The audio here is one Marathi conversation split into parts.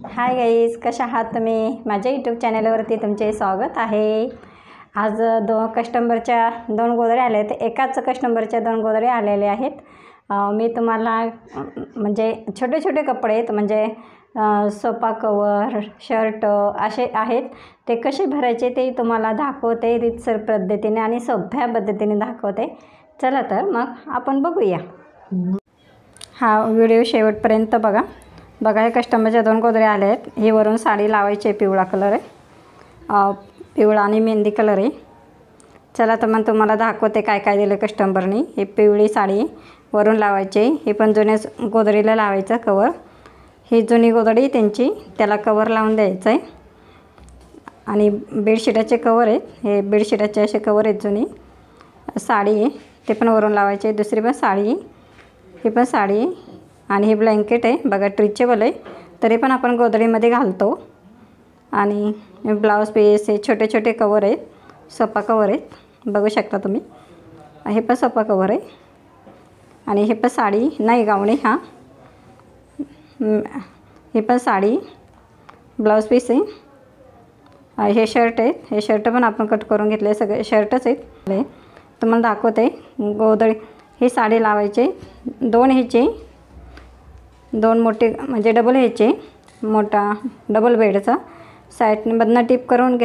हाय गाईज, कशा आहात तुम्ही? माझ्या यूट्यूब चॅनलवरती तुमचे स्वागत आहे. आज कस्टमरच्या दोन गोधड्या आल्या आहेत. एकाच कस्टमरच्या दोन गोधड्या आलेले आहेत. मी तुम्हाला म्हणजे छोटे छोटे कपडे आहेत, म्हणजे सोफा कवर, शर्ट असे आहेत. ते कसे भरायचे ते तुम्हाला दाखवते रीतसर पद्धतीने आणि सोप्या पद्धतीने दाखवते. चला तर मग आपण बघूया. हा व्हिडिओ शेवटपर्यंत बघा. हे कस्टमरच्या दोन गोधड्या आल्या आहेत. ही वरून साडी लावायची, पिवळा कलर आहे, पिवळा आणि मेहंदी कलर आहे. चला तर मग तुम्हाला दाखवते काय काय दिलं कस्टमरनी. ही पिवळी साडी वरून लावायची. ही पण जुन्या गोधडीला लावायचं कवर. ही जुनी गोधडी त्यांची, त्याला कवर लावून द्यायचं आहे. आणि बेडशीटाचे कवर आहेत, हे बेडशीटाचे असे कवर आहेत. जुनी साडी आहे, ते पण वरून लावायचे. दुसरी पण साडी आहे, ही पण साडी आहे. आणि हे ब्लँकेट आहे बघा, स्ट्रेचेबल आहे, तरी पण आपण गोधडीमध्ये घालतो. आणि ब्लाऊज पीस हे छोटे छोटे कवर आहेत, सोफा कवर आहेत, बघू शकता तुम्ही. हे पण सोफा कवर आहे. आणि हे पण साडी नाही, गावणी. हे पण साडी, ब्लाऊज पीस आहे. हे शर्ट आहेत, हे शर्ट पण आपण कट करून घेतले, सगळे शर्टच आहेत. तुम्हाला दाखवते गोधडी. ही साडी लावायचे दोन ह्याचे, दोन मोठे म्हणजे डबल ह्याचे, मोठा डबल बेडचा. साईडमधनं टिप मारून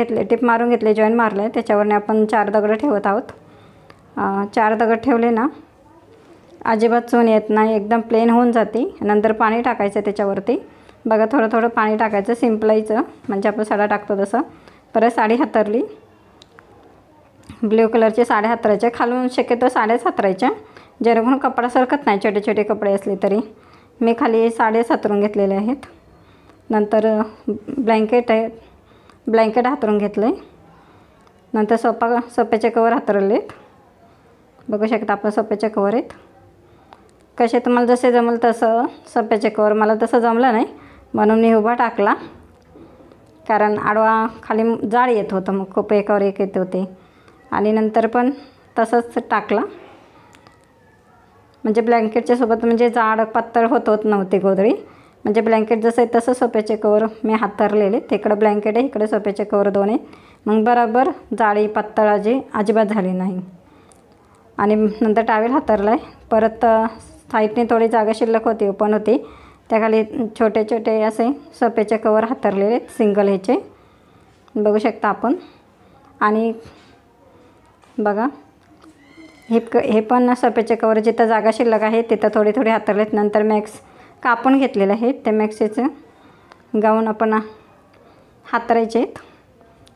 घेतले, जॉईन मारलं आहे. त्याच्यावरने आपण 4 दगड ठेवत आहोत. 4 दगड ठेवले ना, अजिबात चून येत नाही, एकदम प्लेन होऊन जाते. नंतर पाणी टाकायचं त्याच्यावरती बघा, थोडं थोडं पाणी टाकायचं, सिंपलायचं, म्हणजे आपण साडा टाकतो तसं. परत साडी हातरली, ब्ल्यू कलरची साडी हातरायच्या. खालून शक्यतो साड्याच हातरायच्या, जेणेकरून कपडा सरकत नाही. छोटे छोटे कपडे असले तरी मी खाली साड्याच हातरून घेतलेले आहेत. नंतर ब्लँकेट आहे, ब्लँकेट हातरून घेतलं आहे. नंतर सोफ्याचे कवर हातरले आहेत, बघू शकता आपण. सोफ्याचे कवर आहेत, कसे तुम्हाला जसे जमलं तसं. सोफ्याचे कवर मला तसं जमलं नाही, म्हणून मी उभा टाकला, कारण आडवा खाली जाड येत होतं, मग खूप एकावर एक येत होते. आणि नंतर पण तसंच टाकला, म्हणजे ब्लँकेटच्या सोबत, म्हणजे जाड पातळ होत नव्हती गोधडी. म्हणजे ब्लँकेट जसं आहे तसं सोफ्याचे कवर मी हातरलेले. तिकडं ब्लँकेट आहे, इकडे सोफ्याचे कवर दोन आहेत. मग बरोबर जाडी पातळ अजिबात झाली नाही. आणि नंतर टावेल हातरला आहे. परत साईडने थोडी जागा शिल्लक होती, ओपन होती, त्याखाली छोटे छोटे असे सोफ्याचे कवर हातरलेले, सिंगल ह्याचे, बघू शकता आपण. आणि बघा, हे पण सोफ्याचे कवर जिथं जागा शिल्लक आहे तिथं थोडे थोडे हातरलेत. नंतर मॅक्स कापून घेतलेले आहेत, ते मॅक्सीचं गाऊन आपण हातरायचे आहेत.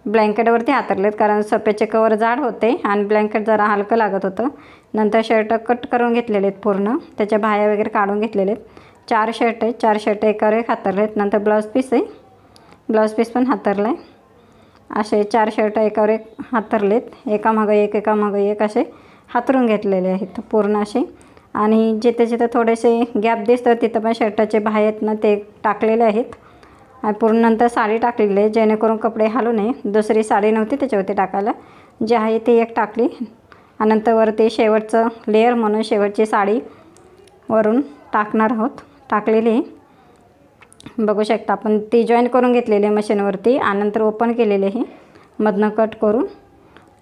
ब्लँकेटवरती हातरलेत, कारण सोफ्याचे कवर जाड होते आणि ब्लँकेट जरा हलकं लागत होतं. नंतर शर्ट कट करून घेतलेले आहेत पूर्ण, त्याच्या बाह्या वगैरे काढून घेतलेले आहेत. 4 शर्ट आहेत, 4 शर्ट एकावर एक हातरलेत. नंतर ब्लाऊज पीस आहे, ब्लाऊज पीस पण हातरला आहे. असे 4 शर्ट एकावर एक हातरलेत, एकामागं एक असे हातरून घेतलेले आहेत पूर्ण असे. आणि जिथे जिथे थोडेसे गॅप दिसतात तिथं पण शर्टाचे बाह्य आहेत ना, ते टाकलेले आहेत. आणि पूर्ण नंतर साडी टाकलेली आहे, जेणेकरून कपडे हालू नये. दुसरी साडी नव्हती त्याच्यावरती टाकायला, जी आहे ती एक टाकली. आणि नंतर वरती शेवटचं लेअर म्हणून शेवटची साडी वरून टाकणार आहोत, टाकलेली आहे, बघू शकता आपण. ती जॉईन करून घेतलेली आहे मशीनवरती. आणि नंतर ओपन केलेली आहे, मधनं कट करून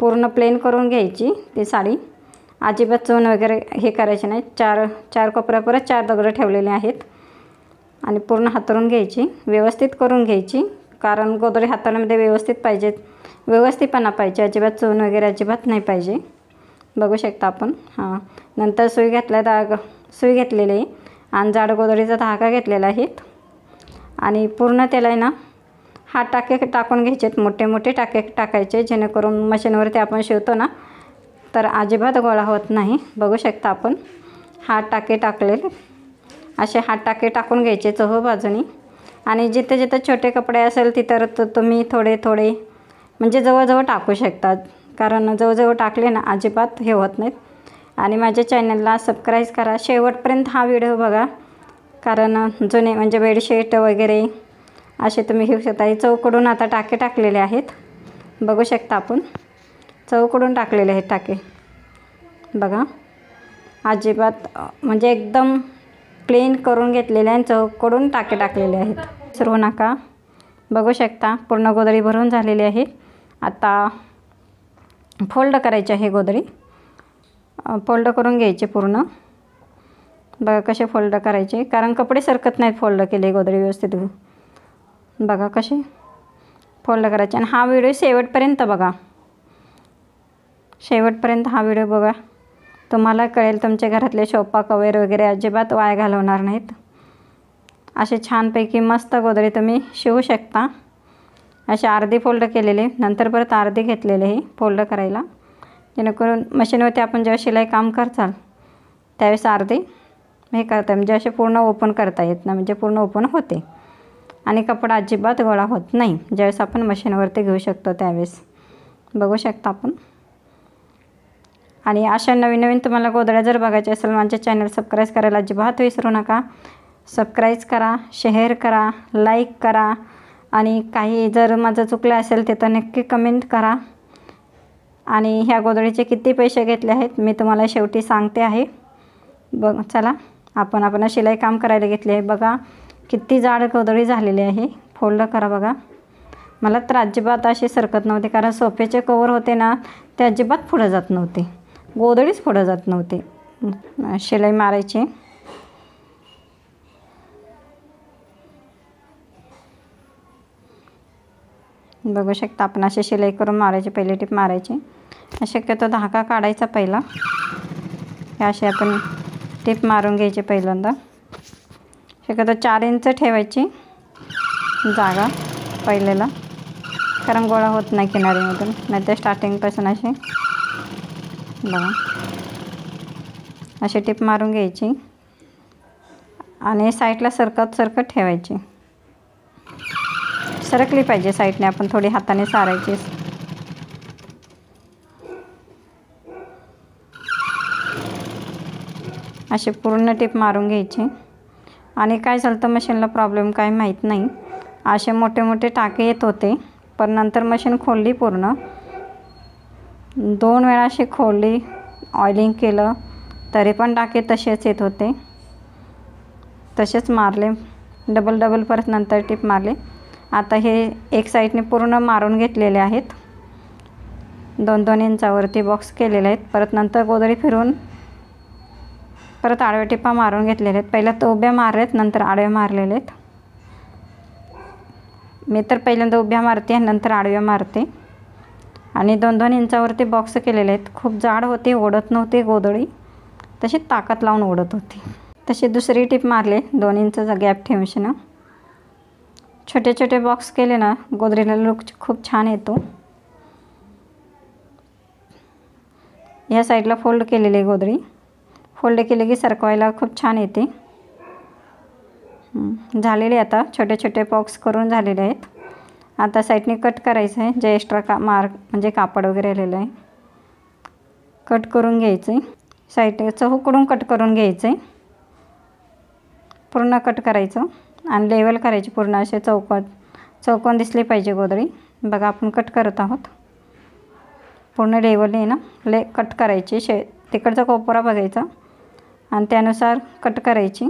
पूर्ण प्लेन करून घ्यायची ती साडी. अजिबात चून वगैरे हे करायचे नाही. 4 कोपऱ्या परत 4 दगड ठेवलेले आहेत. आणि पूर्ण हातरून घ्यायची, व्यवस्थित करून घ्यायची, कारण गोधडी हाताळण्यामध्ये व्यवस्थित पाहिजेत, व्यवस्थितपणा पाहिजे, अजिबात चून वगैरे अजिबात नाही पाहिजे, बघू शकता आपण. नंतर सुई घेतलेली आहे आणि जाड गोधडीचा धागा घेतलेला आहे. आणि पूर्ण त्याला आहे ना, हात टाके टाकून घ्यायचे, मोठे मोठे टाके टाकायचे, जेणेकरून मशीनवरती आपण शिवतो ना तर अजिबात गोळा होत नाही, बघू शकता आपण. हात टाके टाकलेले, असे हात टाके टाकून घ्यायचे चहू बाजूनी. आणि जिथे जिथे छोटे कपडे असेल तिथं तुम्ही थोडे थोडे म्हणजे जवळजवळ टाकू शकतात, कारण जवळजवळ टाकले ना अजिबात हे होत नाहीत. आणि माझ्या चॅनलला सबस्क्राईब करा, शेवटपर्यंत हा व्हिडिओ बघा, कारण जुने म्हणजे बेडशीट वगैरे असे तुम्ही घेऊ शकता. चौकडून आता टाके टाकलेले आहेत, बघू शकता आपण. चौकडून टाकलेले आहेत टाके बघा, अजिबात म्हणजे एकदम प्लेन करून घेतलेले आणि चौकडून टाके टाकलेले आहेत. विसरू नका। बघू शकता पूर्ण गोधडी भरून झालेली आहे। आता फोल्ड करायची आहे गोधडी, फोल्ड करून घ्यायचे पूर्ण। बघा कसे फोल्ड करायचे, कारण कपडे सरकत नाहीत फोल्ड केले गोधडी व्यवस्थित। बघा कसे फोल्ड करायचे। आणि हा व्हिडिओ शेवटपर्यंत बघा, शेवटपर्यंत हा व्हिडिओ बघा, तुम्हाला कळेल तुमच्या घरातले सोफा कवर वगैरे अजिबात वाया घालवणार नाहीत। असे छानपैकी मस्त गोधडी तुम्ही शिवू शकता। असे अर्धी फोल्ड केलेले, नंतर परत अर्धी घेतलेले हे फोल्ड करायला, जेणेकरून मशीनवरती आपण जेव्हा शिलाई काम करताल त्यावेळेस अर्धे हे करता, म्हणजे असे पूर्ण ओपन करता येत नाही, म्हणजे पूर्ण ओपन होते आणि कपडा अजिबात गोळा होत नाही ज्यावेळेस आपण मशीनवरती घेऊ शकतो त्यावेळेस। बघू शकता आपण। आणि अशा नवीन नवीन तुम्हाला गोधड्या जर बघायच्या असेल, माझ्या चॅनल सबस्क्राईब करायला अजिबात विसरू नका। सबस्क्राईब करा, शेअर करा, लाईक करा, आणि काही जर माझं चुकलं असेल ते तर नक्की कमेंट करा। आणि ह्या गोधडीचे किती पैसे घेतले आहेत मी तुम्हाला शेवटी सांगते आहे। बघ चला आपण शिलाई काम करायला घेतले आहे। बघा किती जाड गोधडी झालेली आहे, फोल्ड करा बघा। मला तर अजिबात अशी सरकत नव्हते, कारण सोफ्याचे कवर होते ना ते अजिबात पुढे जात नव्हते, गोधडीच पुढे जात नव्हते। शिलाई मारायची, बघू शकता आपण अशी शिलाई करून मारायची। पहिली टिप मारायची, शक्यतो धागा काढायचा पहिला, अशी आपण टिप मारून घ्यायची पहिल्यांदा। शक्यतो 4 इंच ठेवायची जागा पहिल्याला, कारण गोळा होत नाही किनारीमधून, नाही तर स्टार्टिंगपासून अशी बघा अशी टिप मारून घ्यायची आणि साईडला सरकत ठेवायची। सरकली पाहिजे साईडने, आपण थोडी हाताने सारायची। अशी पूर्ण टिप मारून घ्यायची। आणि काय झालं तर मशीनला प्रॉब्लेम काय माहीत नाही, असे मोठे मोठे टाके येत होते, पण नंतर मशीन खोलली पूर्ण, 2 वेळा अशी खोलली, ऑइलिंग केलं तरी पण टाके तसेच येत होते, तसेच मारले, डबल परत नंतर टिप मारले। आता हे एक साईडने पूर्ण मारून घेतलेले आहेत, 2-2 इंचावरती बॉक्स केलेले आहेत। परत नंतर गोधडी फिरून परत आडव्या टिपा मारून घेतलेल्या आहेत। पहिल्या तर उभ्या मारल्यात, नंतर आडव्या मारलेल्या आहेत। मी तर पहिल्यांदा उभ्या मारते आणि नंतर आडव्या मारते। आणि 2-2 इंचावरती बॉक्स केलेले आहेत। खूप जाड होते, ओढत नव्हते गोधडी, तशी ताकद लावून ओढत होती। तशी दुसरी टिप मारले, 2 इंचाचा गॅप ठेवून। छोटे छोटे बॉक्स केले ना गोधडीला लुक खूप छान येतो। ह्या साईडला फोल्ड केलेली गोधडी, फोल्ड केले की सरकवायला खूप छान येते। झालेले आता छोटे छोटे बॉक्स करून झालेले आहेत। आता साईडने कट करायचं आहे, जे एक्स्ट्रा म्हणजे कापड वगैरे आलेलं आहे कट करून घ्यायचं आहे। साईडचं हुकडून कट करून घ्यायचं आहे, पूर्ण कट करायचं आणि लेवल करायची पूर्ण। असे चौकोन दिसले पाहिजे गोधडी। बघा आपण कट करत आहोत, पूर्ण लेवल आहे ना कट करायची। तिकडचा कोपरा बघायचा आणि त्यानुसार कट करायची।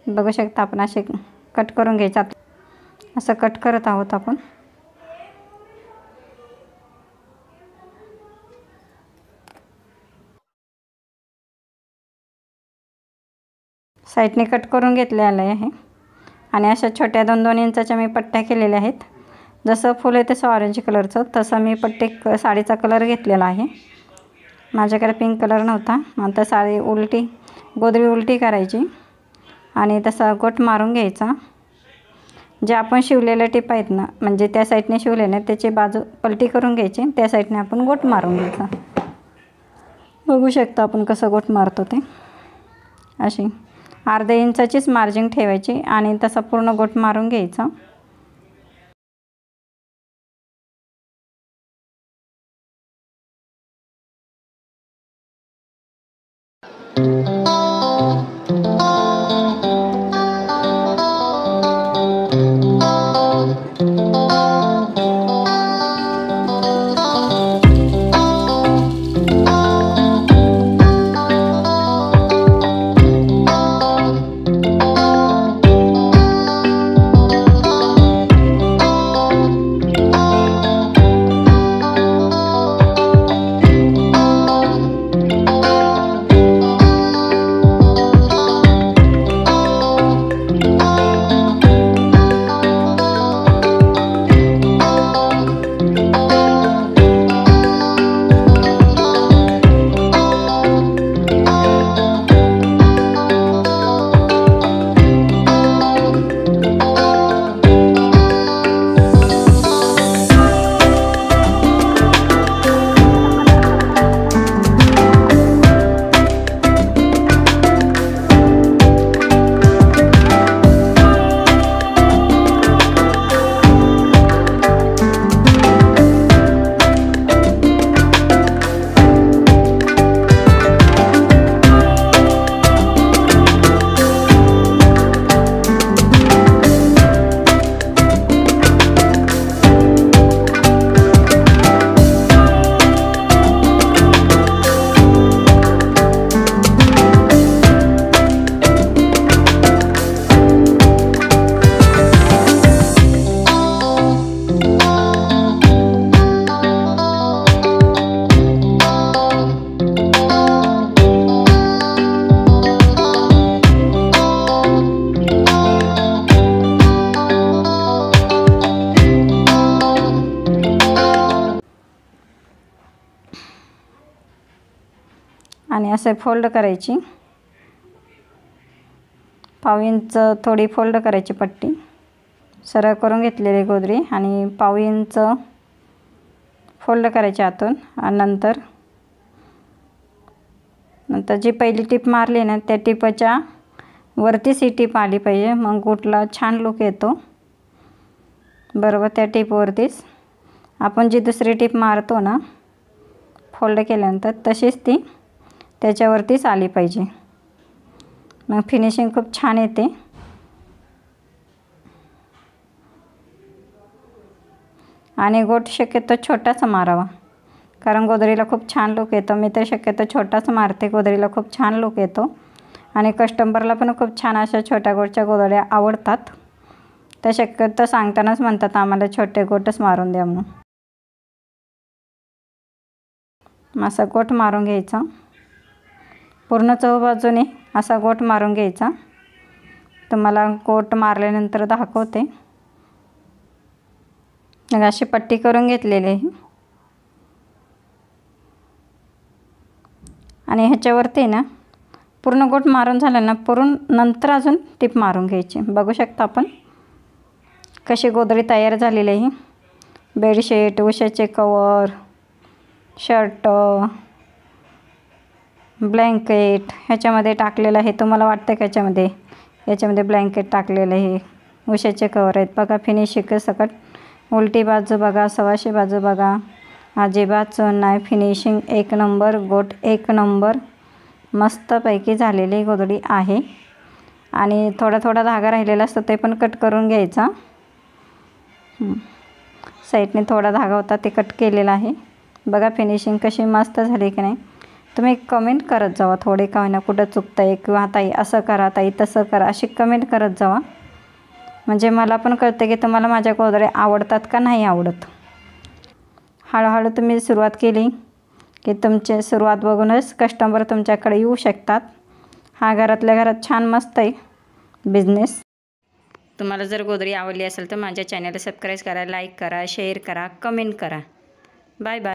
बघू शकता आपण असे कट करून घ्यायचं, असं कट करत आहोत आपण। साईडने कट करून घेतलेलं आहे आणि अशा छोट्या 2-2 इंचाच्या मी पट्ट्या केलेल्या आहेत। जसं फुल आहे तसं ऑरेंज कलरचं, तसं मी पट्टे साडीचा कलर घेतलेला आहे। माझ्याकडे पिंक कलर नव्हता, आता साडी गोधडी उलटी करायची आणि तसा गोट मारून घ्यायचा। जे आपण शिवलेल्या टिप आहेत ना, म्हणजे त्या साईडने शिवले ना त्याची बाजू पलटी करून घ्यायची, त्या साईडने आपण गोट मारून घ्यायचा। बघू शकता आपण कसं गोट मारतो ते। अशी अर्धा इंचाचीच मार्जिन ठेवायची आणि तसा पूर्ण गोट मारून घ्यायचा। असे फोल्ड करायची, पाव इंच थोडी फोल्ड करायची पट्टी, सरळ करून घेतलेली गोदरी आणि पाव इंच फोल्ड करायची आतून. आणि नंतर जी पहिली टिप मारली ना त्या टिपच्या वरतीच ही टिप आली पाहिजे, मग गोटला छान लुक येतो. बरोबर त्या टिपवरतीच आपण जी दुसरी टिप मारतो ना फोल्ड केल्यानंतर, तशीच ती त्याच्यावरतीच आली पाहिजे, मग फिनिशिंग खूप छान येते. आणि गोट शक्यतो छोटासा मारावा, कारण गोदरीला खूप छान लुक येतो. मी तर शक्यतो छोटाच मारते, गोदरीला खूप छान लुक येतो. आणि कस्टमरला पण खूप छान अशा छोट्या गोटच्या गोदड्या आवडतात. तर शक्यतो सांगतानाच म्हणतात आम्हाला छोटे गोटच मारून द्या म्हणून. असा गोट मारून घ्यायचा, पूर्ण चहूबाजूने असा गोट मारून घ्यायचा. तुम्हाला गोट मारल्यानंतर दाखवते. मग अशी पट्टी करून घेतलेली आहे आणि ह्याच्यावरती ना पूर्ण गोट मारून झालं ना, नंतर अजून टिप मारून घ्यायची. बघू शकता आपण कशी गोदडी तयार झालेली आहे. बेडशीट, उशाचे कवर, शर्ट, ब्लँकेट ह्याच्यामध्ये टाकलेलं आहे. तुम्हाला वाटतं का याच्यामध्ये ब्लँकेट टाकलेलं आहे, उशाचे कवर आहेत. बघा फिनिशिंग सकट, उलटी बाजू बघा, सवाशी बाजू बघा, अजिबात नाही. फिनिशिंग एक नंबर, गोट एक नंबर, मस्तपैकी झालेली गोदडी आहे. आणि थोडा धागा राहिलेला असतो ते पण कट करून घ्यायचा. साईडने थोडा धागा होता ते कट केलेला आहे. बघा फिनिशिंग कशी मस्त झाली की नाही. तुम्ही कमेंट करत जावा, थोडे का होईना कुठं चुकतं आहे, किंवा ताई असं करा, ताई तसं करा, अशी कमेंट करत जावा. म्हणजे मला पण कळतं की तुम्हाला माझ्या गोदड्या आवडतात का नाही आवडत. हळूहळू तुम्ही सुरुवात केली की तुमची सुरुवात बघूनच कस्टमर तुमच्याकडे येऊ शकतात. हा घरातल्या घरात छान मस्त आहे बिझनेस. तुम्हाला जर गोदडी आवडली असेल तर माझ्या चॅनलला सबस्क्राईब करा, लाईक करा, शेअर करा, कमेंट करा. Bye bye.